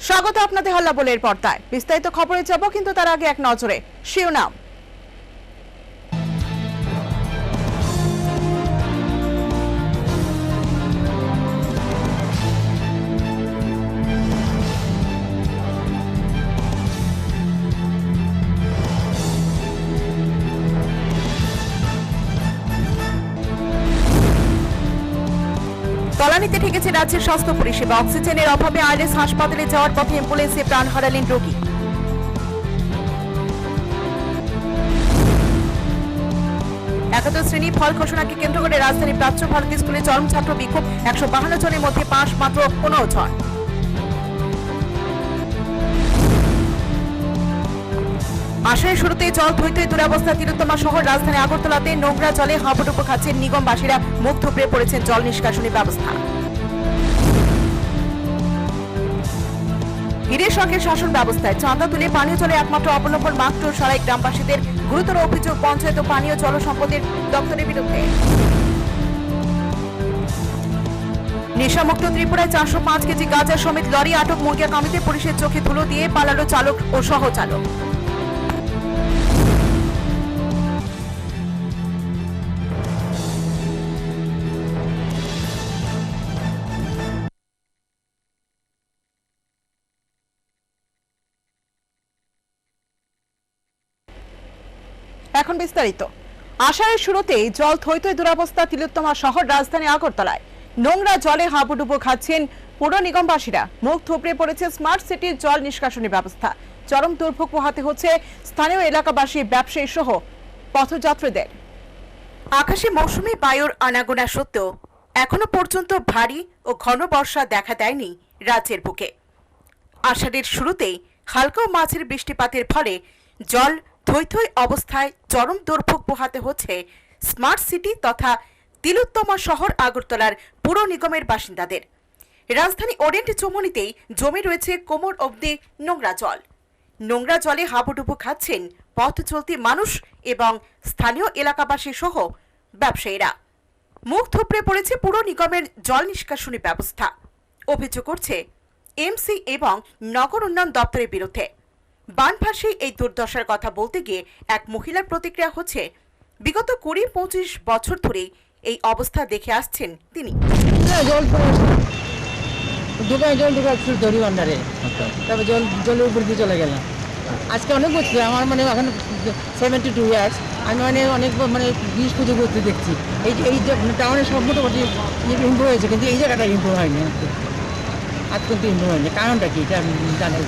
স্বাগত আপনাদের হল্লা বলের পর্দায়। বিস্তারিত খবরে যাব, কিন্তু তার আগে এক নজরে শিরোনাম। তলানিতে ঠেকেছে রাজ্যের স্বাস্থ্য পরিষেবা। অক্সিজেনের অভাবে আইএলএস হাসপাতালে যাওয়ার পথে অ্যাম্বুলেন্সে প্রাণ হারালেন রোগী। একাদশ শ্রেণী ফল ঘোষণাকে কেন্দ্র করে রাজধানী প্রাচ্য ভারতী স্কুলে চরম ছাত্র বিক্ষোভ। 152 জনের মধ্যে পাস মাত্র 15 জন। আষাঢ়ের শুরুতে জল থইথই দুরবস্থা তিলোত্তমা শহর রাজধানী আগরতলাতে। নোংরা জলে হাঁপুডুপু খাচ্ছেন নিগমবাসীরা। মুখ থুবড়ে পড়েছেন জল নিষ্কাশনী ব্যবস্থা। হিরে সরকারের শাসন ব্যবস্থায় চাঁদা তুলে পানীয় জলে একমাত্র অবলম্বন মাত্র সরাই গ্রামবাসীদের। গুরুতর অভিযোগ পঞ্চায়েত ও পানীয় জল সম্পদের দপ্তরের বিরুদ্ধে। নেশামুক্ত ত্রিপুরায় 405 কেজি গাঁজা সমেত লরি আটক। মুরগিয়াকামিতে পুলিশের চোখে ধুলো দিয়ে পালালো চালক ও সহচালক। এখন বিস্তারিত। আষাঢ়ের শুরুতেই জল থইথই দুরবস্থা তিলোত্তমা শহর রাজধানী আগরতলায়। নোংরা জলে হাঁপুডুবু খাচ্ছেন পুর নিগমবাসীরা। মুখ থুবড়ে পড়েছে স্মার্ট সিটির জল নিষ্কাশনী ব্যবস্থা। চরম দুর্ভোগ পোহাতে হচ্ছে স্থানীয় এলাকাবাসী, ব্যবসায়ী সহ পথযাত্রীদের। আকাশে মৌসুমী বায়ুর আনাগোনা সত্ত্বেও এখনো পর্যন্ত ভারী ও ঘন বর্ষা দেখা দেয়নি রাজ্যের বুকে। আষাঢ়ের শুরুতেই হালকা ও মাঝের বৃষ্টিপাতের ফলে জল থইথই অবস্থায় চরম দুর্ভোগ পোহাতে হচ্ছে স্মার্ট সিটি তথা তিলোত্তমা শহর আগরতলার পুর নিগমের বাসিন্দাদের। রাজধানী ওরিয়েন্ট চৌমুহনীতেই জমে রয়েছে কোমর অবধি নোংরা জল। নোংরা জলে হাঁপুডুবু খাচ্ছেন পথ চলতি মানুষ এবং স্থানীয় এলাকাবাসী সহ ব্যবসায়ীরা। মুখ থুবড়ে পড়েছে পুর নিগমের জল নিষ্কাশনী ব্যবস্থা। অভিযোগ করছে এমসি এবং নগর উন্নয়ন দপ্তরের বিরুদ্ধে। বানভাসী এই দুর্দশার কথা বলতে গিয়ে এক মহিলার প্রতিক্রিয়া হচ্ছে, বিগত 20-25 বছর ধরে এই অবস্থা দেখে আসছেন তিনি। জলের উপর দিয়ে চলে গেলাম আজকে অনেক বছর। আমার মানে এখন 72 ইয়ার্স। আমি অনেক 20-25 বছর দেখছি এই যে টাউনের সব মোটামুটি ইম্প্রুভ হয়েছে, কিন্তু এই জায়গাটা ইম্প্রুভ হয়নি। আজ কিন্তু ইম্প্রুভ হয়নি। কারণটা কি এটা জানেন?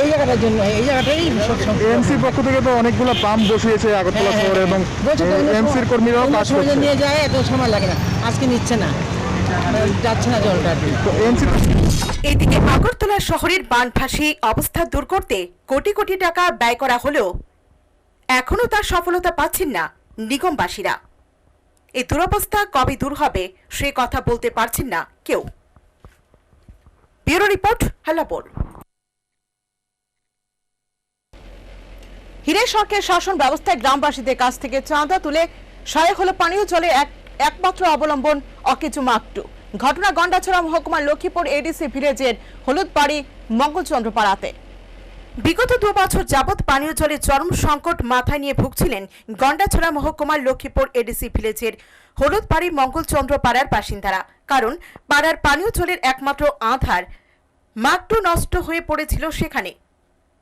এই জায়গাটার জন্য, এই জায়গাটাই এমসির পক্ষ থেকে তো অনেকগুলো পাম্প বসিয়েছে আগরতলা শহরে এবং এমসির কর্মীরাও কাজ করছে। নিয়ে যায়, এত সময় লাগে না। আজকে নিচ্ছে না, যাচ্ছে না জলটা। এদিকে আগরতলা শহরের বানভাসী অবস্থা দূর করতে কোটি কোটি টাকা ব্যয় করা হলেও এখনো তার সফলতা পাচ্ছেন না নিগমবাসীরা। এই দুরবস্থা কবে দূর হবে সে কথা বলতে পারছেন না কেউ। Bureau report, Hallabol. হিরে সরকারের শাসন ব্যবস্থায় গ্রামবাসীদের কাছ থেকে চাঁদা তুলে সহায়ক হলো পানীয় জলের একমাত্র অবলম্বন অকেজু মাকটু। ঘটনা গন্ডাছড়া মহকুমার লক্ষ্মীপুর এডিসি ভিলেজের হলুদবাড়ি মঙ্গলচন্দ্রপাড়াতে। বিগত 2 বছর যাবৎ পানীয় জলের চরম সংকট মাথায় নিয়ে ভুগছিলেন গন্ডাছড়া মহকুমার লক্ষ্মীপুর এডিসি ভিলেজের হলুদবাড়ি মঙ্গলচন্দ্রপাড়ার বাসিন্দারা। কারণ পাড়ার পানীয় জলের একমাত্র আধার মাকটু নষ্ট হয়ে পড়েছিল সেখানে।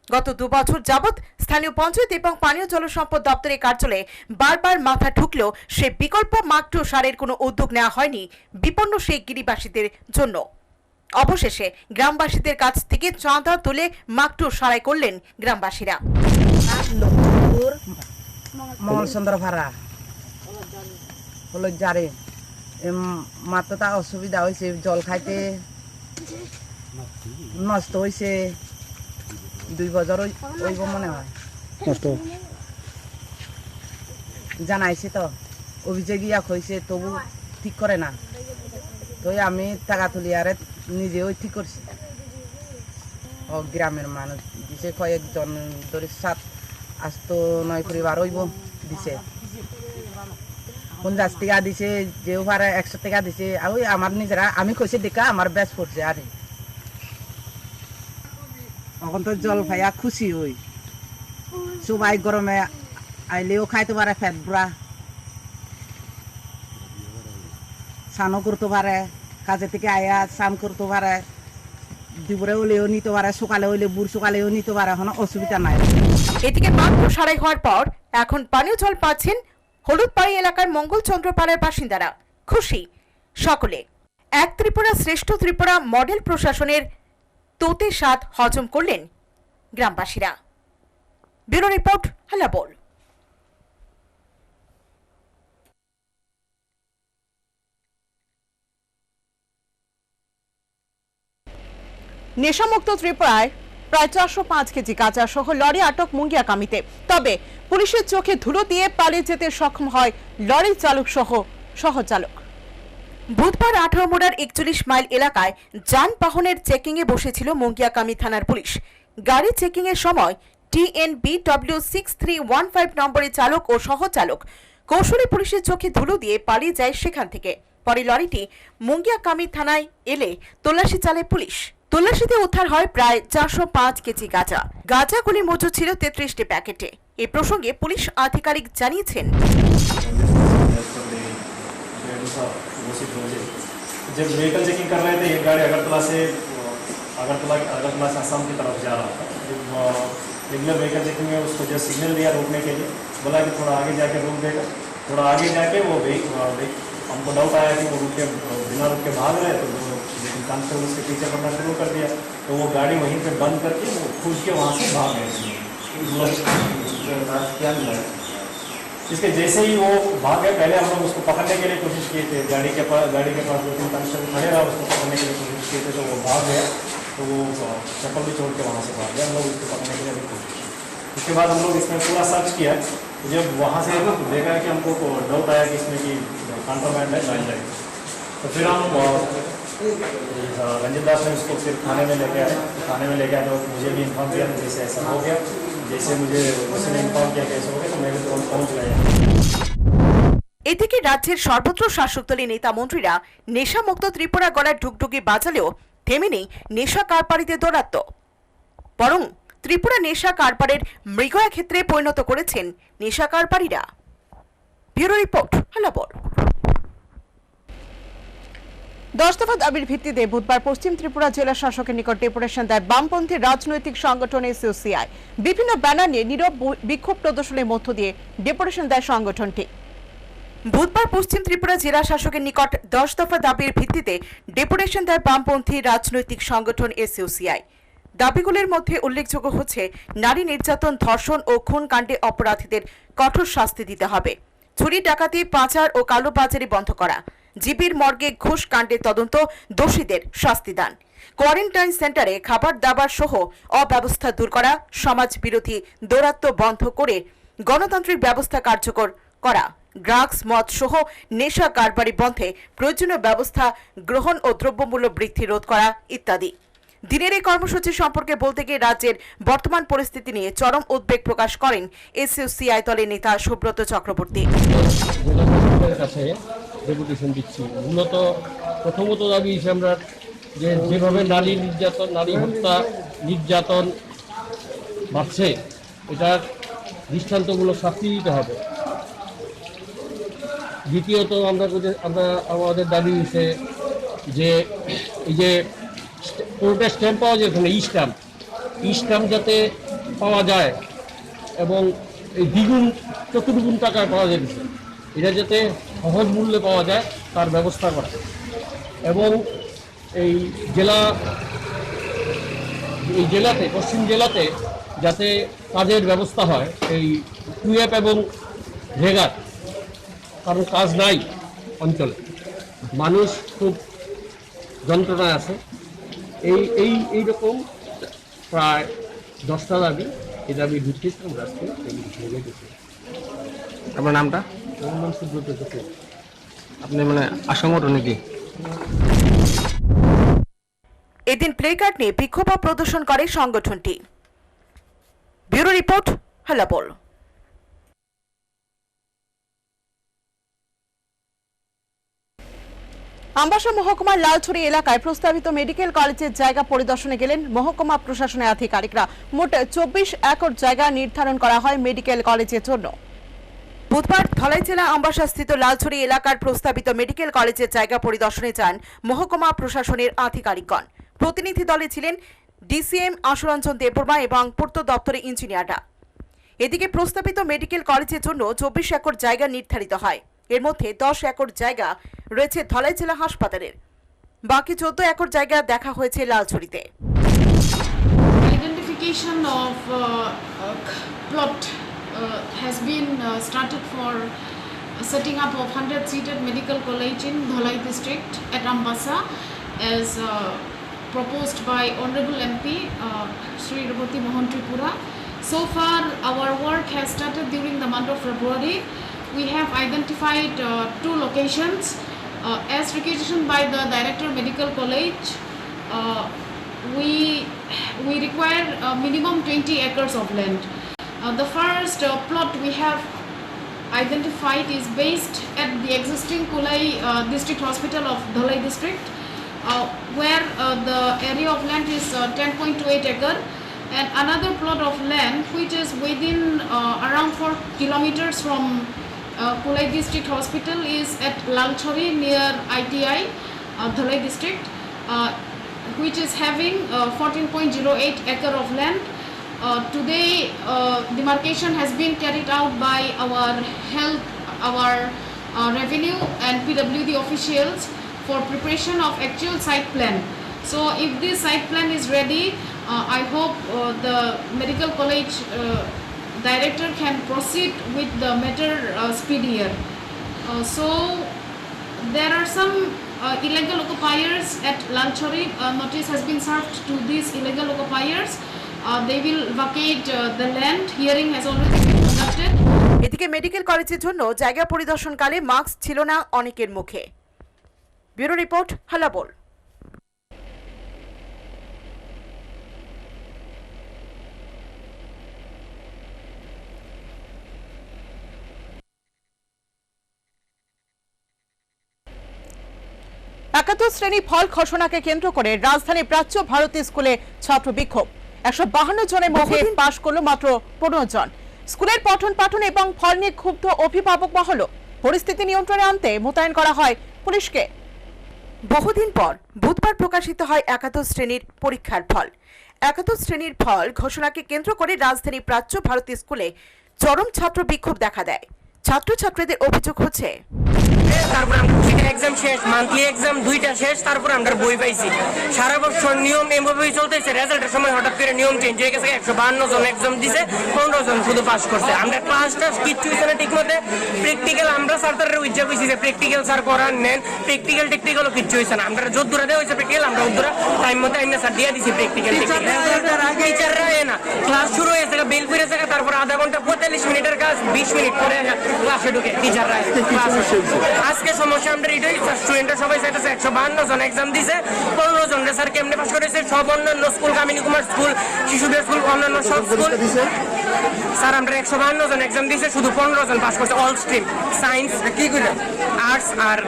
গত 2 বছর যাবৎ স্থানীয় পঞ্চায়েত এবং পানীয় জল সম্পদ দপ্তরের কার্যালয়ে বারবার মাথা ঠুকলেও সে বিকল্প মাকটু সারের কোনো উদ্যোগ নেওয়া হয়নি বিপন্ন সেই গিরিবাসীদের জন্য। অবশেষে গ্রামবাসীদের কাছ থেকে চাঁদা তুলে মাকটু সারাই করলেন গ্রামবাসীরা। মঙ্গলচন্দ্রপাড়া হলো জারে মাত্র তা অসুবিধা হয়েছে, জল খাইতে নষ্ট হয়েছে। 2 বছর হইব মনে হয় নষ্ট জানাইছে, তো অভিযোগ ইয়া হয়েছে, তবু ঠিক করে না। তো আমি টাকা তুলি আরে নিজে ওই ঠিক করছি। গ্রামের মানুষ দিছে কয়েকজন ধরে 7-8 তো 9 পরিবার হইব দিছে। 50 টাকা দিছে, যেও পারে 100 টাকা দিছে। ওই আমার নিজেরা আমি কইছে দেখা আমার ব্যাস পড়ছে। আরে এখন তো জল ভাইয়া খুশি হই সবাই গরমে আইলেও খাইতে পারে ফ্যাট বুড়া স্নানও করতে পারে কাজে থেকে আয়া স্নান করতে পারে দুপুরে হলেও নিতে পারে সকালে হইলে বুড় সকালেও নিতে পারে কোনো অসুবিধা নাই। এদিকে মাত্র সারাই হওয়ার পর এখন পানীয় জল পাচ্ছেন হলুদপাড়ি এলাকার মঙ্গলচন্দ্র পাড়ার বাসিন্দারা। খুশি সকলে। এক ত্রিপুরা শ্রেষ্ঠ ত্রিপুরা মডেল প্রশাসনের তোতে স্বাদ হজম করলেন গ্রামবাসীরা। Bureau report, হালাবোল। নেশামুক্ত ত্রিপুরায় প্রায় 405 কেজি গাঁজা সহ লরি আটক মুঙ্গিয়াকামিতে। তবে পুলিশের চোখে ধুলো দিয়ে পালিয়ে যেতে সক্ষম হয় লরি চালক সহ সহচালক। বুধবার 18 মোড়ার 41 মাইল এলাকায় যানবাহনের চেকিং এ বসেছিল মুঙ্গিয়াকামি থানার পুলিশ। গাড়ি চেকিং এর সময় TNBW 6315 নম্বরের চালক ও সহচালক কৌশলী পুলিশের চোখে ধুলো দিয়ে পালিয়ে যায় সেখান থেকে। পরে লরিটি মুঙ্গিয়াকামি থানায় এলে তল্লাশি চালায় পুলিশ। তল্লাশিতে উদ্ধার হয় প্রায় 405 কেজি গাঁজা। গাঁজাগুলি মজুদ ছিল 33টি প্যাকেটে। এ প্রসঙ্গে পুলিশ আধিকারিক জানিয়েছেন, जब व्हीकल चेकिंग कर रहे थे एक गाड़ी अगरतला से असम की तरफ जा रहा था। जब रेगुलर व्हीकल चेकिंग में उसको जो सिग्नल दिया रोकने के लिए, बोला कि थोड़ा आगे जाके रोक देगा। थोड़ा आगे जाके वो हमको डाउट आया कि वो बिना रुक के भाग रहे, तो लेकिन कांस्टेबल उसके पीछे पड़ना शुरू कर दिया। तो वो गाड़ी वहीं पे बंद करके वो खुद के वहाँ से भाग गए। इसके जैसे ही वो भाग गए, पहले हम लोग उसको पकड़ने के लिए कोशिश किए थे। गाड़ी के पास 2-3 कांस्टेबल खड़े रहा, उसको पकड़ने के लिए कोशिश किए थे, तो वो भाग गया। तो वो चप्पल भी छोड़ के वहाँ से भाग गया। हम लोग उसको पकड़ने के लिए भी कोशिश की। उसके बाद हम लोग इसमें पूरा सर्च किया। जब वहाँ से देखा कि हमको डाउट आया कि इसमें कि कॉन्ट्राबैंड है गांजा, तो फिर हम रंजित दास ने उसको फिर थाने में लेके आए। थाने में लेके आए तो मुझे भी इन्फॉर्म किया, जैसे ऐसा हो गया। जैसे मुझे उसने इन्फॉर्म किया कैसे हो गया, तो मैं भी तुरंत पहुँच गया। এদিকে রাজ্যের সর্বত্র শাসক দলের নেতা মন্ত্রীরা নেশামুক্ত ত্রিপুরা গড়ার ঢুকঢুকি বাজালেও থেমে নেই নেশা কারবারিদের দৌরাত্ম্য। বরং ত্রিপুরা নেশা কারবারের মৃগয়া ক্ষেত্রে পরিণত করেছেন নেশা কারবারিরা। Bureau report, হালাবোল। 10 দফা দাবির ভিত্তিতে বুধবার পশ্চিম ত্রিপুরা জেলা শাসকের নিকট ডেপুটেশন দেয় বামপন্থী রাজনৈতিক সংগঠন SUCI। বিভিন্ন ব্যানার নিয়ে নীরব বিক্ষোভ প্রদর্শনের মধ্য দিয়ে ডেপুটেশন দেয় সংগঠনটি। বুধবার পশ্চিম ত্রিপুরা জেলা শাসকের নিকট 10 দফা দাবির ভিত্তিতে ডেপুটেশন দেয় বামপন্থী রাজনৈতিক সংগঠন SUCI। দাবিগুলির মধ্যে উল্লেখযোগ্য হচ্ছে নারী নির্যাতন, ধর্ষণ ও খুন কাণ্ডে অপরাধীদের কঠোর শাস্তি দিতে হবে, চুরি, ডাকাতি, পাচার ও কালোবাজারি বন্ধ করা, জিবির মর্গে ঘুষ কাণ্ডের তদন্ত, দোষীদের শাস্তি দান, কোয়ারেন্টাইন সেন্টারে খাবার দাবার সহ অব্যবস্থা দূর করা, সমাজ বিরোধী দৌরাত্ম্য বন্ধ করে গণতান্ত্রিক ব্যবস্থা কার্যকর করা, ড্রাগস, মদ সহ নেশা কারবারি বন্ধে প্রয়োজনীয় ব্যবস্থা গ্রহণ ও দ্রব্যমূল্য বৃদ্ধি রোধ করা ইত্যাদি। দিনের এই কর্মসূচি সম্পর্কে বলতে গিয়ে রাজ্যের বর্তমান পরিস্থিতি নিয়ে চরম উদ্বেগ প্রকাশ করেন SUCI দলের নেতা সুব্রত চক্রবর্তী। ডেপুটেশন দিচ্ছি মূলত প্রথমত দাবি হিসেবে আমরা যেভাবে নারী নির্যাতন, নারী হত্যা, নির্যাতন বাড়ছে, এটার দৃষ্টান্তমূলক শাস্তি দিতে হবে। দ্বিতীয়ত আমরা আমাদের দাবি হচ্ছে যে এই যে কোর্টে স্ট্যাম্প পাওয়া যায়, ওখানে ই স্ট্যাম্প যাতে পাওয়া যায় এবং এই দ্বিগুণ চতুর্গুণ টাকায় পাওয়া যাচ্ছে, এটা যাতে সহজ মূল্যে পাওয়া যায় তার ব্যবস্থা করা, এবং এই জেলাতে পশ্চিম জেলাতে যাতে কাজের ব্যবস্থা হয়, এই কুয়েপ এবং রেগার, কারণ কাজ নাই অঞ্চলে, মানুষ খুব যন্ত্রণায় আছে। এইরকম প্রায় 10টা দাবি, এই দাবির ভিত্তিতে আমরা আজকে গেছি। আপনার নামটা? আমার নাম সুব্রত চক্রবর্তী। আপনি মানে আসংগঠন নাকি? এদিন প্লেকার্ড নিয়ে বিক্ষোভ প্রদর্শন করে সংগঠনটি। Bureau report, হালাবোল। আমবাসা মহকুমার লালছড়ি এলাকায় প্রস্তাবিত মেডিকেল কলেজের জায়গা পরিদর্শনে গেলেন মহকুমা প্রশাসনের আধিকারিকরা। মোট 24 একর জায়গা নির্ধারণ করা হয় মেডিকেল কলেজের জন্য। বুধবার ধলাই জেলা আমবাসা স্থিত লালছড়ি এলাকার প্রস্তাবিত মেডিকেল কলেজের জায়গা পরিদর্শনে যান মহকুমা প্রশাসনের আধিকারিকগণ। প্রতিনিধি দলে ছিলেন ডিসিএম আশুরঞ্জন দেববর্মা এবং পূর্ত দপ্তরের ইঞ্জিনিয়াররা। এদিকে প্রস্তাবিত মেডিকেল কলেজের জন্য 24 একর জায়গা নির্ধারিত হয়। এর মধ্যে 10 একর জায়গা রয়েছে ধলাই জেলা হাসপাতালের, বাকি 14 একর জায়গা দেখা হয়েছে লালছড়িতে। Identification of plot has been started for setting up of 100-seated medical college in Dholai district at Ambassa as proposed by Honorable MP Sri Robati Mohan Tripura. So far our work has started during the month of February. We have identified 2 locations as requisitioned by the Director Medical College. We require minimum 20 acres of land. The first plot we have identified is based at the existing Kulai District Hospital of Dholai district, where the area of land is 10.28 acre, and another plot of land which is within around 4 kilometers from Kulai District Hospital is at Lalchori near ITI, Dholai district, which is having 14.08 acre of land. Today demarcation has been carried out by our health, our revenue and PWD officials for preparation of actual site plan. So if this site plan is ready, I hope the medical college director can proceed with the matter speedier. So there are some illegal occupiers at Lalchori. Notice has been served to these illegal occupiers. They will vacate the land. Hearing has already been conducted. এদিকে medical কলেজের জন্য জায়গা পরিদর্শনকালে mask ছিল না অনেকের মুখে। Bureau report, Hallabol. একাদশ শ্রেণী ফল ঘোষণাকে কেন্দ্র করে রাজধানী প্রাচ্য ভারতী স্কুলে ছাত্র বিক্ষোভ। 152 জনের মধ্যে পাশ করলো মাত্র 15 জন। স্কুলের পঠন পাঠন এবং ফল নিয়ে ক্ষুব্ধ অভিভাবক মহল। পরিস্থিতি নিয়ন্ত্রণে আনতে মোতায়েন করা হয় পুলিশকে। বহুদিন পর বুধবার প্রকাশিত হয় একাদশ শ্রেণীর পরীক্ষার ফল। একাদশ শ্রেণীর ফল ঘোষণাকে কেন্দ্র করে রাজধানী প্রাচ্য ভারতী স্কুলে চরম ছাত্র বিক্ষোভ দেখা দেয়। ছাত্রছাত্রীদের অভিযোগ হচ্ছে তারপর আমরা এক্সাম শেষ, মান্থলি এক্সাম 2টা শেষ, তারপর আমরা বই পাইছি। সারা বছর নিয়ম এভাবেই চলতেছে। রেজাল্টের সময় হঠাৎ করে নিয়ম চেঞ্জ হয়ে গেছে। 152 জন এক্সাম দিছে, 15 জন শুধু পাস করছে। আমরা ক্লাসটা কিচ্ছু হয়েছে না ঠিক মতো। প্র্যাকটিক্যাল আমরা স্যারের উজ্জা কইছি যে প্র্যাকটিক্যাল স্যার করার নেন, প্র্যাকটিক্যালও কিচ্ছু হয়েছে না। আমরা যদ্দূরা দেওয়া হয়েছে প্র্যাকটিক্যাল আমরা উদ্দূরা টাইম মতো আইনা স্যার দিয়ে দিছি প্র্যাকটিক্যাল। টিচাররা না ক্লাস শুরু হয়েছে, বেল ফিরে থাকে, তারপর আধা ঘন্টা 45 মিনিটের কাজ 20 মিনিট পরে ক্লাসে ঢুকে টিচাররা। আজকে সমস্যা আমরা এটাই, স্টুডেন্টরা সবাই চাইতেছে 152 জন এক্সাম দিছে, 15 জন স্যার কেমনে পাস করেছে। সব অন্যান্য স্কুল, কামিনী কুমার স্কুল, শিশুদের স্কুল, অন্যান্য সব স্কুল স্যার আমরা 152 জন এক্সাম দিছে, শুধু 15 জন পাস করছে। অল স্ট্রিম, সায়েন্স, কি করে আর্টস আর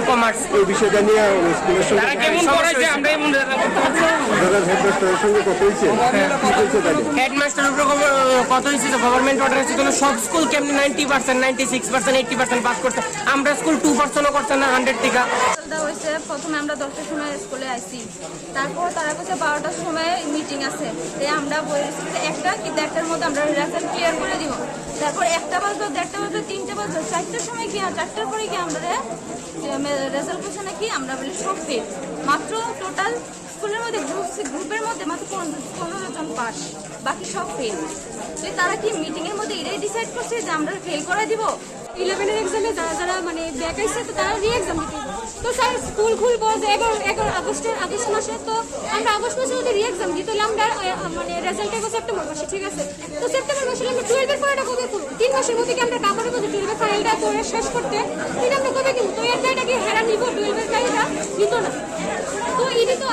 কমার্স। এই বিষয়টা নিয়ে তারা কেমন করেছে আমরা এমন হেডমাস্টারের সঙ্গে কথা হইছে। হেডমাস্টারের উপর কত হয়েছে, গভর্নমেন্ট অর্ডার আছে কোনো সব স্কুল কেমনি 90%, 96%, 80% পাস করছে। আমরা স্কুল 2% করছে না 100 থেকে। হয়েছে প্রথমে আমরা 10টার সময় স্কুলে আসি, তারপর তারা কাছে 12টার সময় মিটিং আছে। তাই আমরা বলেছি যে 1টার মধ্যে আমরা রেজাল্ট ক্লিয়ার করে দিব। তারপর 1টা বাজলো, 1:30 বাজলো, 3টে বাজলো, 4টার সময় কি 4টার পরে কি আমরা রেজাল্ট করছে নাকি আমরা বলি সব ফেল। মাত্র টোটাল স্কুলের মধ্যে গ্রুপের মধ্যে মাত্র 15 জন পাস, বাকি সব ফেল। তো তারা কি মিটিংয়ের মধ্যে এটাই ডিসাইড করছে যে আমরা ফেল করে দিব। 11 এক্সামে যারা মানে ব্যাক আইছে তো তারা রি এক্সাম দিতে। তো স্যার স্কুল খুলবো যে 11 আগস্ট মাসে, তো আমরা আগস্ট মাসে যদি রি এক্সাম দিই তাহলে আমরা মানে রেজাল্ট হবে সেপ্টেম্বর মাসে, ঠিক আছে। তো সেপ্টেম্বর মাসে আমরা 12 এর পড়াটা কবে করব? 3 মাসের মধ্যে কি আমরা কাপড়ের মধ্যে 12 এর ফাইলটা করে শেষ করতে এটা আমরা কবে কি? তো এর দায়টা কি হেরা নিব? 12 এর দায়টা নিত না। তো এটা তো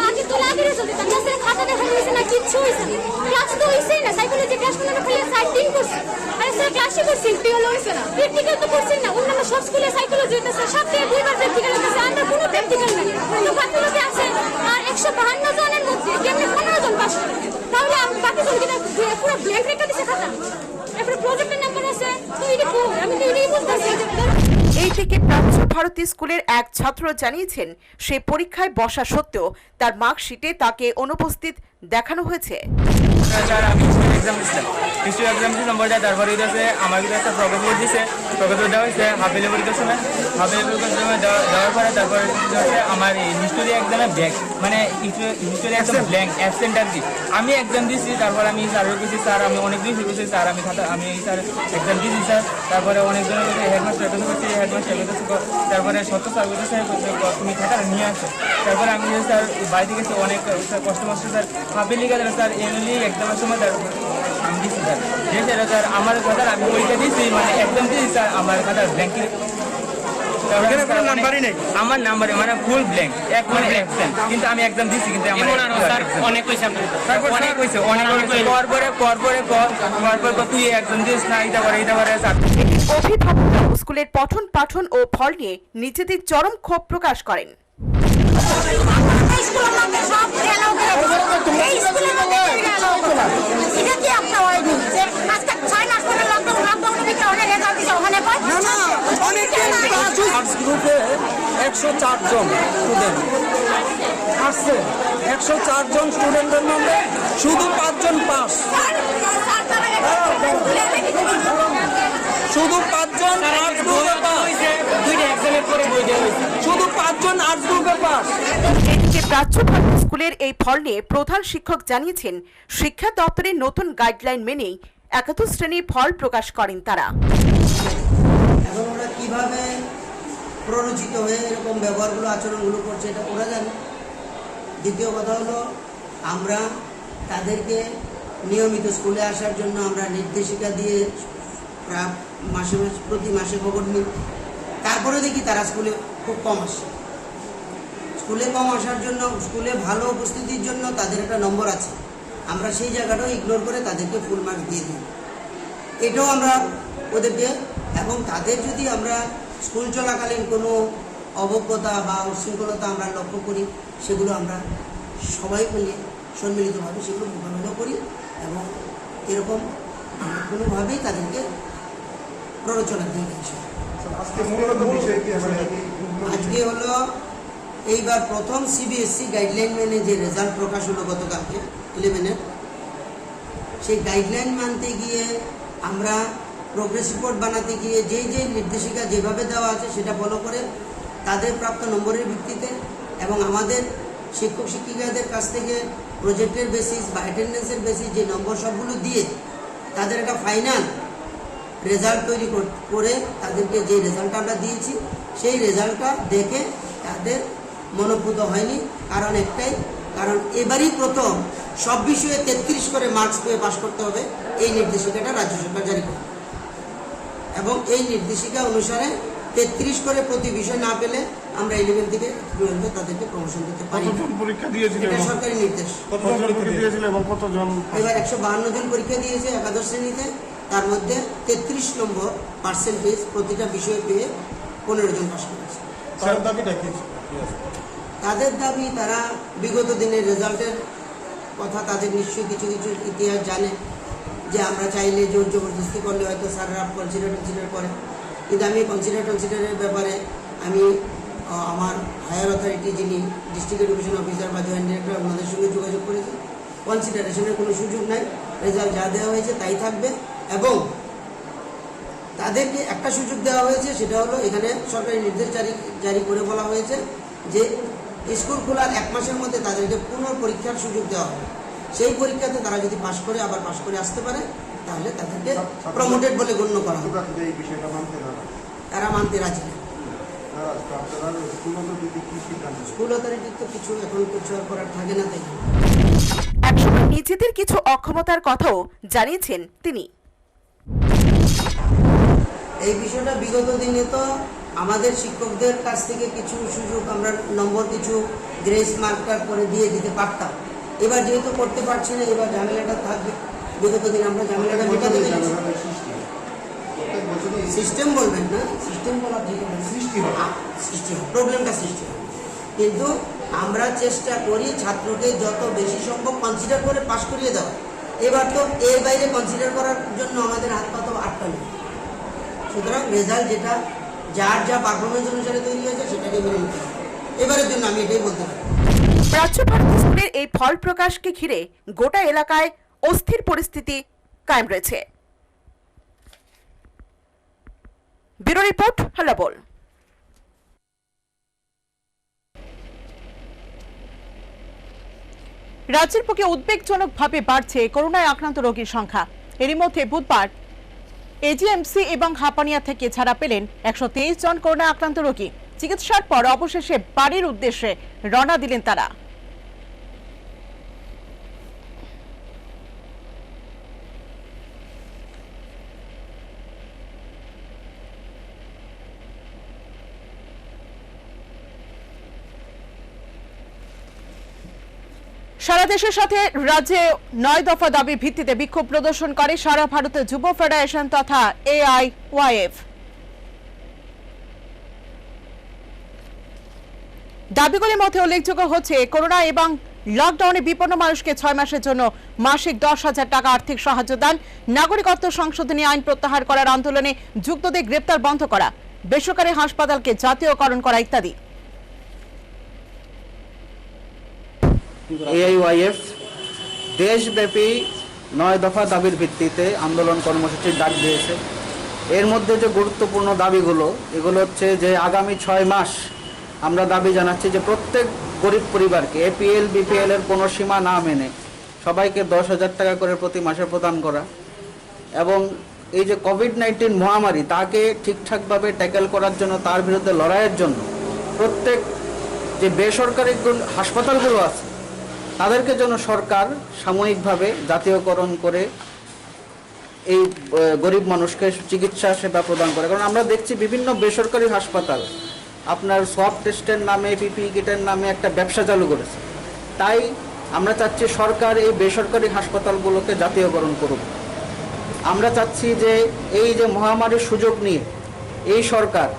আগে রেজাল্ট দিতাম না, স্যার খাতা দেখানো হয়েছে না, কিচ্ছু হয়েছে না। ক্লাস তো হয়েছেই না, সাইকোলজি ক্লাস কোনো খালি 4 দিন করছে। আরে স্যার ক্লাসই করছি, প্র্যাকটিক্যাল হয়েছে না। প্র্যাকটিক্যাল তো করছেন না, অন্যান্য সব স্কুলে সাইকোলজি হইতেছে, সপ্তাহে 2বার প্র্যাকটিক্যাল হইতেছে, আমরা কোনো প্র্যাকটিক্যাল নাই। তো গাফিলতি আছে। আর 152 জনের মধ্যে কেমনে 15 জন পাস করে? তাহলে বাকি জন কিনা পুরো ব্ল্যাঙ্ক রেখে দিছে খাতা। এরপরে প্রজেক্টের নাম্বার আছে, তো এটা কো আমি তো এটাই বুঝতেছি। এই থেকে প্রাচ্য ভারতী স্কুলের এক ছাত্র জানিয়েছেন, সে পরীক্ষায় বসা সত্ত্বেও তার মার্কশিটে তাকে অনুপস্থিত দেখানো হয়েছে। স্যার আমি হিস্ট্রি এক্সাম দিচ্ছিলাম, হিস্ট্রি এক্সাম দিচ্ছি নম্বরটা, তারপরে দিয়েছে আমার কিন্তু একটা প্রগতি দিচ্ছে, প্রগতি দেওয়া হয়েছে হাফেলি পরীক্ষার সময়, হাফেলি পরীক্ষার সময় দেওয়ার পরে তারপরে হচ্ছে আমার এই হিস্টোরি এক্সামে ব্ল্যাঙ্ক, মানে হিস্টোরি এক্সাম ব্ল্যাঙ্ক অ্যাবসেন্ট আর কি। আমি এক্সাম দিচ্ছি, তারপর আমি স্যারের কাছে স্যার আমি অনেক দিন করছি স্যার আমি খাতা আমি এই স্যার এক্সাম দিয়েছি স্যার। তারপরে অনেকজনের কাছে হেডমাস্টার কাছে করছি, হেডমাস্টার কাছে তারপরে সত্য স্যার কাছে তুমি খাতা নিয়ে আসো। তারপরে আমি স্যার বাড়িতে গেছি অনেক কষ্ট মষ্ট স্যার হাফেলি গেলে স্যার এমনি এক্সামের সময় আমি দিচ্ছি স্যার, যে স্যার আমার কথা আমি পরীক্ষা দিচ্ছি মানে এক্সাম দিচ্ছি স্যার আমার খাতা ব্ল্যাঙ্ক, আমার নাম্বারে মানে ফুল ব্ল্যাঙ্ক, এক মানে অ্যাবসেন্ট, কিন্তু আমি এক্সাম দিচ্ছি কিন্তু আমার অনেক কইছে অনেক কইছে অনেক পর তুই এক্সাম দিস না এটা করে স্যার। অভিভাবকরা স্কুলের পঠন পাঠন ও ফল নিয়ে নিজেদের চরম ক্ষোভ প্রকাশ করেন। গ্রুপে 104 জন স্টুডেন্ট আসছে, 104 জন স্টুডেন্টের মধ্যে শুধু 5 জন পাস, শুধু 5 জন আর্টস গ্রুপে পাস, শুধু 5 জন আর্টস গ্রুপে পাস। এদিকে প্রাচ্য ভারতী স্কুলের এই ফল নিয়ে প্রধান শিক্ষক জানিয়েছেন, শিক্ষা দপ্তরের নতুন গাইডলাইন মেনেই একাদশ শ্রেণীর ফল প্রকাশ করেন তারা। এখন ওরা কিভাবে প্ররোচিত হয়ে এরকম ব্যবহারগুলো আচরণগুলো করছে এটা ওরা জানে। দ্বিতীয় কথা হলো, আমরা তাদেরকে নিয়মিত স্কুলে আসার জন্য আমরা নির্দেশিকা দিয়ে প্রায় মাসে প্রতি মাসে খবর নিই। তারপরে দেখি তারা স্কুলে খুব কম আসে। স্কুলে কম আসার জন্য, স্কুলে ভালো উপস্থিতির জন্য তাদের একটা নম্বর আছে, আমরা সেই জায়গাটাও ইগনোর করে তাদেরকে ফুল মার্কস দিয়ে দিই। এটাও আমরা ওদেরকে, এবং তাদের যদি আমরা স্কুল চলাকালীন কোনো অবজ্ঞতা বা উশৃঙ্খলতা আমরা লক্ষ্য করি, সেগুলো আমরা সবাই মিলে সম্মিলিতভাবে সেগুলো মোকাবিলা করি এবং এরকম কোনোভাবেই তাদেরকে প্ররোচনা দিই না। আজকে হলো এইবার প্রথম সিবিএসসি গাইডলাইন মেনে যে রেজাল্ট প্রকাশ হলো গতকালকে 11-এর, সেই গাইডলাইন মানতে গিয়ে আমরা প্রোগ্রেস রিপোর্ট বানাতে গিয়ে যেই নির্দেশিকা যেভাবে দেওয়া আছে সেটা ফলো করে তাদের প্রাপ্ত নম্বরের ভিত্তিতে এবং আমাদের শিক্ষক শিক্ষিকাদের কাছ থেকে প্রজেক্টের বেসিস বা অ্যাটেন্ডেন্সের বেসিস যে নম্বর সবগুলো দিয়ে তাদের একটা ফাইনাল রেজাল্ট তৈরি করে তাদেরকে যে রেজাল্টটা আমরা দিয়েছি সেই রেজাল্টটা দেখে তাদের মনোভূত হয়নি। কারণ একটাই, কারণ এবারই প্রথম সব বিষয়ে 33 করে মার্কস পেয়ে পাশ করতে হবে, এই নির্দেশিকাটা রাজ্য সরকার জারি করে এবং এই নির্দেশিকা অনুসারে 33 করে প্রতি বিষয় না পেলে আমরা 11 থেকে 12 তাদেরকে প্রমোশন দিতে পারি। পরীক্ষা দিয়েছিল এটা সরকারি নির্দেশ। এবার 152 জন পরীক্ষা দিয়েছে একাদশ শ্রেণীতে, তার মধ্যে 33 নম্বর পার্সেন্টেজ প্রতিটা বিষয় পেয়ে 15 জন পাশ করেছে। তাদের দাবি, তারা বিগত দিনের রেজাল্টের কথা তাদের নিশ্চয়ই কিছু কিছু ইতিহাস জানে, যে আমরা চাইলে জোর জবরদস্তি করলে হয়তো স্যাররা কনসিডার করে, কিন্তু আমি কনসিডারের ব্যাপারে আমি আমার হায়ার অথরিটি যিনি ডিস্ট্রিক্ট এডুকেশন অফিসার বা জয়েন্ট ডিরেক্টর ওনাদের সঙ্গে যোগাযোগ করেছি। কনসিডারেশনের কোনো সুযোগ নাই, রেজাল্ট যা দেওয়া হয়েছে তাই থাকবে এবং তাদেরকে একটা সুযোগ দেওয়া হয়েছে, সেটা হলো এখানে সরকারি নির্দেশ জারি করে বলা হয়েছে যে স্কুল খোলার 1 মাসের মধ্যে তাদেরকে পুনঃপরীক্ষার সুযোগ দেওয়া হবে। সেই পরীক্ষাতে তারা যদি পাশ করে আবার পাশ করে আসতে পারে তাহলে তাদেরকে প্রমোটেড বলে গণ্য করা হবে। তারা মানতে রাজি না। স্কুল অথরিটির তো কিছু এখন কিছু করার থাকে না, তাই একসময় নিজেদের কিছু অক্ষমতার কথাও জানিয়েছেন তিনি। এই বিষয়টা বিগত দিনে তো আমাদের শিক্ষকদের কাছ থেকে কিছু সুযোগ আমরা নম্বর কিছু গ্রেস মার্কার করে দিয়ে দিতে পারতাম, এবার যেহেতু করতে পারছি না, এবার ঝামেলাটা থাকবে। বিগত দিন আমরা ঝামেলাটা মেটাতে পেরেছি। সিস্টেম বলবেন না, সিস্টেম বলা ঠিক হবে, সৃষ্টি হয়, প্রবলেমটা সৃষ্টি হয়। কিন্তু আমরা চেষ্টা করি ছাত্রকে যত বেশি সম্ভব কনসিডার করে পাশ করিয়ে দেওয়া। এবার তো এর বাইরে কনসিডার করার জন্য আমাদের হাত পা তো আটটা নেই। সুতরাং রেজাল্ট যেটা যার যা পারফরমেন্স অনুসারে তৈরি হয়েছে সেটাকে মেনে নিতে হবে। এবারের জন্য আমি এটাই বলতে পারি। প্রাচ্য ভারত স্কুলের এই ফল প্রকাশকে ঘিরে গোটা এলাকায় অস্থির পরিস্থিতি কায়েম রয়েছে। ব্যুরো রিপোর্ট, হ্যালো বল। রাজ্যের বুকে উদ্বেগজনকভাবে বাড়ছে করোনায় আক্রান্ত রোগীর সংখ্যা। এরই মধ্যে বুধবার এজিএমসি এবং হাপানিয়া থেকে ছাড়া পেলেন 123 জন করোনা আক্রান্ত রোগী। চিকিৎসার পর অবশেষে বাড়ির উদ্দেশ্যে রওনা দিলেন তারা। সারা দেশের সাথে রাজ্যে 9 দফা দাবির ভিত্তিতে বিক্ষোভ প্রদর্শন করে সারা ভারতের যুব ফেডারেশন তথা AIYF। দাবিগুলির মধ্যে উল্লেখযোগ্য হচ্ছে করোনা এবং লকডাউনে বিপন্ন মানুষকে 6 মাসের জন্য মাসিক 10,000 টাকা আর্থিক সাহায্য দান, নাগরিকত্ব সংশোধনী আইন প্রত্যাহার করার আন্দোলনে যুক্তদের গ্রেপ্তার বন্ধ করা, বেসরকারি হাসপাতালকে জাতীয়করণ করা ইত্যাদি। AIYF দেশব্যাপী 9 দফা দাবির ভিত্তিতে আন্দোলন কর্মসূচির ডাক দিয়েছে। এর মধ্যে যে গুরুত্বপূর্ণ দাবিগুলো, এগুলো হচ্ছে যে আগামী 6 মাস আমরা দাবি জানাচ্ছি যে প্রত্যেক গরিব পরিবারকে APL BPL এর কোনো সীমা না মেনে সবাইকে 10,000 টাকা করে প্রতি মাসে প্রদান করা, এবং এই যে কোভিড-19 মহামারী তাকে ঠিকঠাকভাবে ট্যাকেল করার জন্য, তার বিরুদ্ধে লড়াইয়ের জন্য প্রত্যেক যে বেসরকারি হাসপাতালগুলো আছে তাদেরকে যেন সরকার সাময়িকভাবে জাতীয়করণ করে এই গরিব মানুষকে চিকিৎসা সেবা প্রদান করে। কারণ আমরা দেখছি বিভিন্ন বেসরকারি হাসপাতাল আপনার সব টেস্টের নামে, PPE কিটের নামে একটা ব্যবসা চালু করেছে। তাই আমরা চাচ্ছি সরকার এই বেসরকারি হাসপাতালগুলোকে জাতীয়করণ করুক। আমরা চাচ্ছি যে এই যে মহামারীর সুযোগ নিয়ে এই সরকার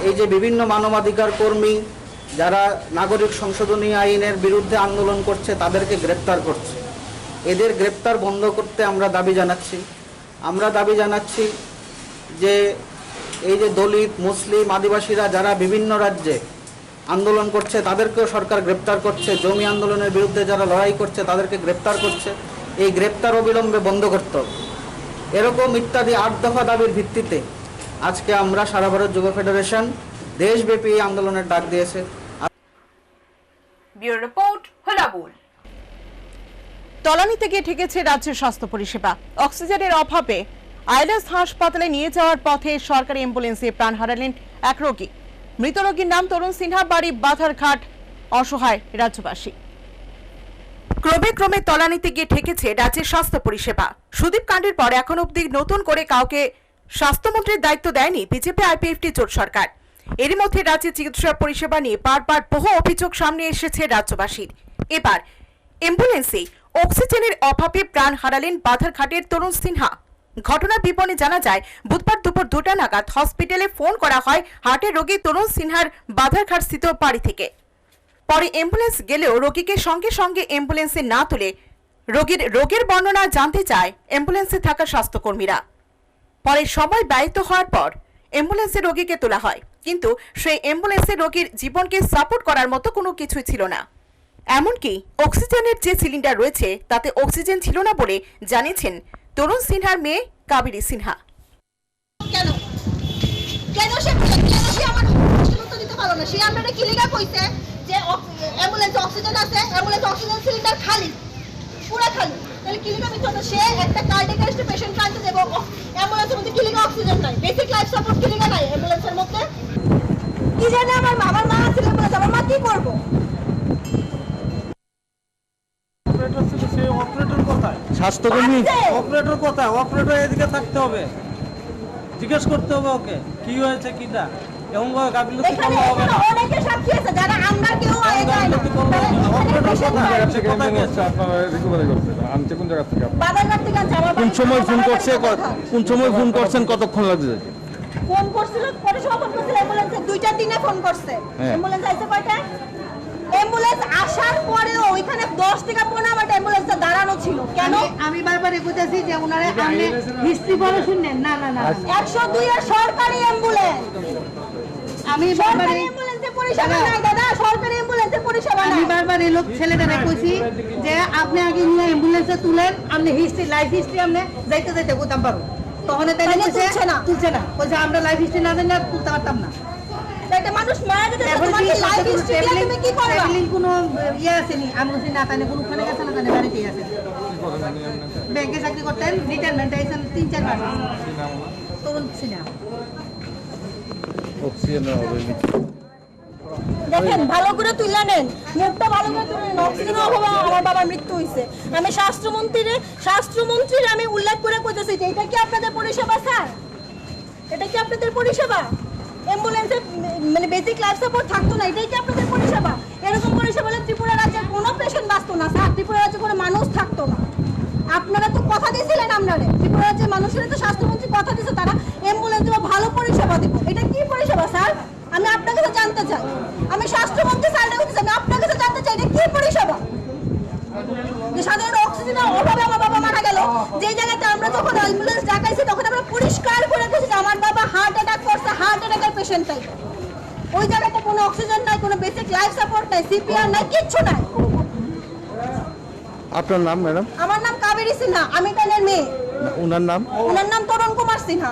এই যে বিভিন্ন মানবাধিকার কর্মী যারা নাগরিক সংশোধনী আইনের বিরুদ্ধে আন্দোলন করছে তাদেরকে গ্রেপ্তার করছে, এদের গ্রেপ্তার বন্ধ করতে আমরা দাবি জানাচ্ছি। আমরা দাবি জানাচ্ছি যে এই যে দলিত, মুসলিম, আদিবাসীরা যারা বিভিন্ন রাজ্যে আন্দোলন করছে তাদেরকেও সরকার গ্রেপ্তার করছে, জমি আন্দোলনের বিরুদ্ধে যারা লড়াই করছে তাদেরকে গ্রেপ্তার করছে। এই গ্রেপ্তার অবিলম্বে বন্ধ করতে হবে। এরকম ইত্যাদি 8 দফা দাবির ভিত্তিতে আজকে আমরা সারা ভারত যুব ফেডারেশন দেশব্যাপী আন্দোলনের ডাক দিয়েছে। ব্যুরো রিপোর্ট, হ্যালো বল। তলানিতে গিয়ে ঠেকেছে রাজ্যের স্বাস্থ্য পরিষেবা। অক্সিজেনের অভাবে আইলাস হাসপাতালে নিয়ে যাওয়ার পথে সরকারি অ্যাম্বুলেন্সে প্রাণ হারালেন এক রোগী। মৃত রোগীর নাম তরুণ সিনহা, বাড়ি বাধারঘাট। অসহায় রাজ্যবাসী। ক্রমে ক্রমে তলানিতে গিয়ে ঠেকেছে রাজ্যের স্বাস্থ্য পরিষেবা। সুদীপ কাণ্ডের পর এখন অবধি নতুন করে কাউকে স্বাস্থ্যমন্ত্রীর দায়িত্ব দেয়নি বিজেপি IPFT জোট সরকার। এরই মধ্যে রাজ্যে চিকিৎসা পরিষেবা নিয়ে বারবার বহু অভিযোগ সামনে এসেছে রাজ্যবাসীর। এবার অ্যাম্বুলেন্সে অক্সিজেনের অভাবে প্রাণ হারালেন বাধারঘাটের তরুণ সিনহা। ঘটনার বিবরণে জানা যায়, বুধবার দুপুর 2টা নাগাদ হসপিটালে ফোন করা হয় হার্টের রোগী তরুণ সিনহার বাধারঘাট স্থিত বাড়ি থেকে। পরে অ্যাম্বুলেন্স গেলেও রোগীকে সঙ্গে সঙ্গে অ্যাম্বুলেন্সে না তুলে রোগের বর্ণনা জানতে চায় অ্যাম্বুলেন্সে থাকা স্বাস্থ্যকর্মীরা। পরে সময় ব্যয়িত হওয়ার পর অ্যাম্বুলেন্সে রোগীকে তোলা হয়, কিন্তু সেই অ্যাম্বুলেন্সে রোগীর জীবনকে সাপোর্ট করার মতো কোনো কিছুই ছিল না। এমনকি অক্সিজেনের যে সিলিন্ডার রয়েছে তাতে অক্সিজেন ছিল না বলে জানিয়েছেন তরুণ সিনহার মেয়ে কাবেরী সিনহা। কেন কেন সে আমার প্রশ্নের উত্তর দিতে পারলো না। সে আমরা কি লিখা কইছে যে অ্যাম্বুলেন্সে অক্সিজেন আছে, অ্যাম্বুলেন্সে অক্সিজেন সিলিন্ডার খালি, পুরো খালি। তাহলে কি লিখা মিথ্যা? সে একটা কার্ডিয়াক অ্যারেস্ট পেশেন্ট কানতে দেব, অ্যাম্বুলেন্সের মধ্যে কি লিখা অক্সিজেন নাই, বেসিক লাইফ সাপোর্ট কি লিখা নাই অ্যাম্বুলেন্সের মধ্যে? কি জানে আমার মা আছে, আমার মা কি করবো? অপারেটর কোথায়? স্বাস্থ্যকর্মী অপারেটর কোথায়? অপারেটর এদিকে থাকতে হবে, জিজ্ঞেস করতে হবে ওকে কি হয়েছে কিটা। এমনভাবে গাফিলতি করলে হবে না। অনেকে সাক্ষী আছে যারা আমরা কেউ আয় যায় না আনছে কোন জায়গা থেকে? বাজারঘাট থেকে আনছে আমার কোন সময় ফোন করছে, কোন সময় ফোন করছেন, কতক্ষণ লাগছে? ফোন করছিল পরিষেবা ফোন করছিল অ্যাম্বুলেন্সে 2টা 3-এ ফোন করছে। অ্যাম্বুলেন্স আইছে কয়টায়? অ্যাম্বুলেন্স আসার পরেও ওইখানে 10 থেকে 15 মিনিট অ্যাম্বুলেন্সটা দাঁড়ানো ছিল। কেন? আমি বারবার কইতাছি যে ওনারে আপনি হিস্ট্রি বড় শুনেন। না না না 102 এর সরকারি অ্যাম্বুলেন্স। আমি বারবার অ্যাম্বুলেন্সের পরিষেবা নাই দাদা, সরকারি অ্যাম্বুলেন্সের পরিষেবা নাই। আমি বারবার এই লোক ছেলেটারে কইছি যে আপনি আগে নিয়ে অ্যাম্বুলেন্সে তুলেন, আপনি হিস্ট্রি লাইফ হিস্ট্রি আপনি যাইতে যাইতে কোথাম পারো। তখন তাই তুলছে না কইছে আমরা লাইফ হিস্ট্রি না জানি তুলতে পারতাম না। একটা মানুষ মারা গেছে তোমাকে লাইফ হিস্ট্রি দিয়ে তুমি কি করবা? ট্রাভেলিং কোনো ইয়ে আসেনি, আমি বলছি না তাহলে কোনো ওখানে গেছে না তাহলে বাড়িতেই আছে। ব্যাংকে চাকরি করতেন, রিটায়ারমেন্ট আইছেন 3-4 মাস। তরুণ ছিলাম। দেখেন ভালো করে তুলে নেন, মুখটা ভালো করে তুলে নেন। অক্সিজেনের অভাবে আমার বাবার মৃত্যু হয়েছে। আমি স্বাস্থ্যমন্ত্রীর আমি উল্লেখ করে কইতেছি যে এটা কি আপনাদের পরিষেবা স্যার? এটা কি আপনাদের পরিষেবা? অ্যাম্বুলেন্সে মানে বেসিক লাইফ সাপোর্ট থাকতো না, এটাই কি আপনাদের পরিষেবা? এরকম পরিষেবা হলে ত্রিপুরা রাজ্যের কোনো পেশেন্ট বাঁচতো না স্যার, ত্রিপুরা রাজ্যে কোনো মানুষ থাকতো না। আপনারা তো কথা দিয়েছিলেন আপনারা, ত্রিপুরা রাজ্যের মানুষের তো স্বাস্থ্যমন্ত্রী কথা দিয়েছে তারা অ্যাম্বুলেন্স দেবো, ভালো পরিষেবা দিব। এটা কি পরিষেবা স্যার? আমি আপনার কাছে জানতে চাই, আমি স্বাস্থ্যমন্ত্রী স্যারকে বলতেছি, আমি আপনার কাছে জানতে চাই এটা কি পরিষেবা? যে সাধারণ অক্সিজেনের অভাবে আমার বাবা মারা গেল, যে জায়গাতে আমরা যখন অ্যাম্বুলেন্স ডাকাইছি তখন আমরা পরিষ্কার করে দিয়েছি যে আমার বাবা হার্ট অ্যাটাক করছে, হার্ট অ্যাটাকের পেশেন্ট তাই। ওই জায়গাতে কোনো অক্সিজেন নাই, কোনো বেসিক লাইফ সাপোর্ট নাই, সিপিআর নাই, কিচ্ছু নাই। আপনার নাম ম্যাডাম? আমার নাম কাবেরী সিনহা, আমি তাইলের মেয়ে। ওনার নাম? ওনার নাম তরুণ কুমার সিনহা।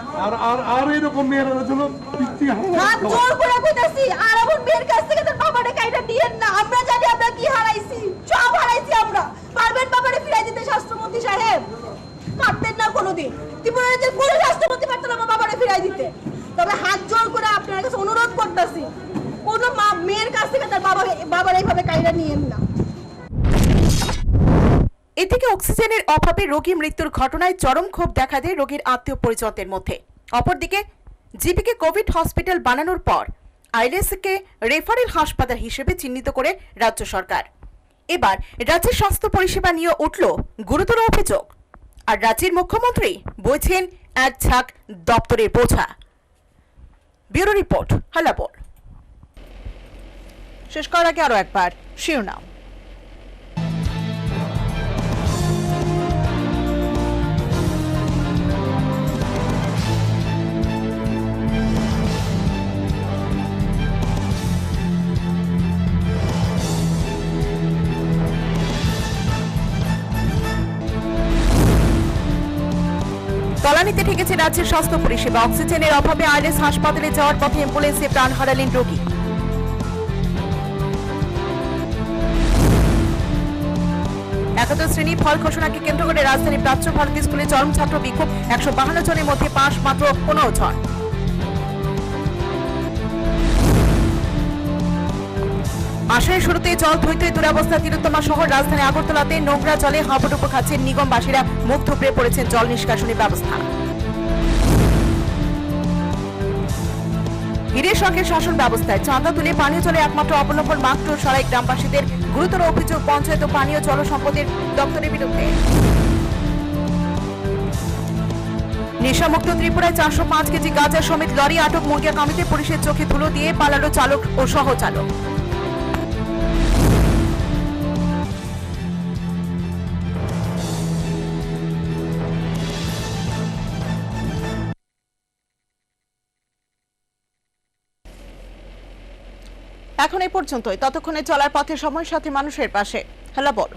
আর এরকম মেয়েরা জন্য হাত জোর করে কইতাছি, আর আমার মেয়ের কাছ থেকে তার বাবারে কাইটা দিয়েন না। আমরা জানি আমরা কি হারাইছি, সব হারাইছি আমরা। পারবেন বাবারে ফিরাই দিতে স্বাস্থ্যমন্ত্রী সাহেব? পারতেন না কোনোদিন। ত্রিপুরা রাজ্যের কোনো স্বাস্থ্যমন্ত্রী পারতেন আমার বাবারে ফিরাই দিতে। তবে হাত জোর করে আপনার কাছে অনুরোধ করতেছি, কোনো মা মেয়ের কাছ থেকে তার বাবার এইভাবে কাইটা নিয়েন না। এদিকে অক্সিজেনের অভাবে রোগী মৃত্যুর ঘটনায় চরম ক্ষোভ দেখা দেয় রোগীর আত্মীয় পরিজনদের মধ্যে। অপরদিকে জিপিকে কোভিড হসপিটাল বানানোর পর আইএলএসকে রেফারেল হাসপাতাল হিসেবে চিহ্নিত করে রাজ্য সরকার। এবার রাজ্যের স্বাস্থ্য পরিষেবা নিয়ে উঠল গুরুতর অভিযোগ, আর রাজ্যের মুখ্যমন্ত্রী বইছেন এক ঝাঁক দপ্তরের বোঝা। Bureau report, Hallabol. শেষ করার আগে আরো একবার শিরোনাম। তলানিতে ঠেকেছে রাজ্যের স্বাস্থ্য পরিষেবা। অক্সিজেনের অভাবে আইএলএস হাসপাতালে যাওয়ার পথে অ্যাম্বুলেন্সে প্রাণ হারালেন রোগী। একাদশ শ্রেণী ফল ঘোষণাকে কেন্দ্র করে রাজধানী প্রাচ্য ভারতী স্কুলে চরম ছাত্র বিক্ষোভ। 152 জনের মধ্যে পাস মাত্র 15 জন। আষাঢ়ের শুরুতে জল থই থই দুরবস্থা তিলোত্তমা শহর রাজধানী আগরতলাতে। নোংরা জলে হাঁপুডুপু খাচ্ছেন নিগমবাসীরা, মুখ থুবড়ে পড়েছেন জল নিষ্কাশনী ব্যবস্থা। হীরের শখের শাসন ব্যবস্থায় চাঁদা তুলে পানীয় জলে একমাত্র অবলম্বন মাত্র সরাই গ্রামবাসীদের। গুরুতর অভিযোগ পঞ্চায়েত ও পানীয় জল সম্পদের দপ্তরের বিরুদ্ধে। নেশামুক্ত ত্রিপুরায় 405 কেজি গাঁজা সমেত লরি আটক। মুরগিয়াকামিতে পুলিশের চোখে ধুলো দিয়ে পালালো চালক ও সহচালক। এখন এই পর্যন্তই। ততক্ষণে চলার পথে সময়ের সাথে মানুষের পাশে। হ্যালো বল।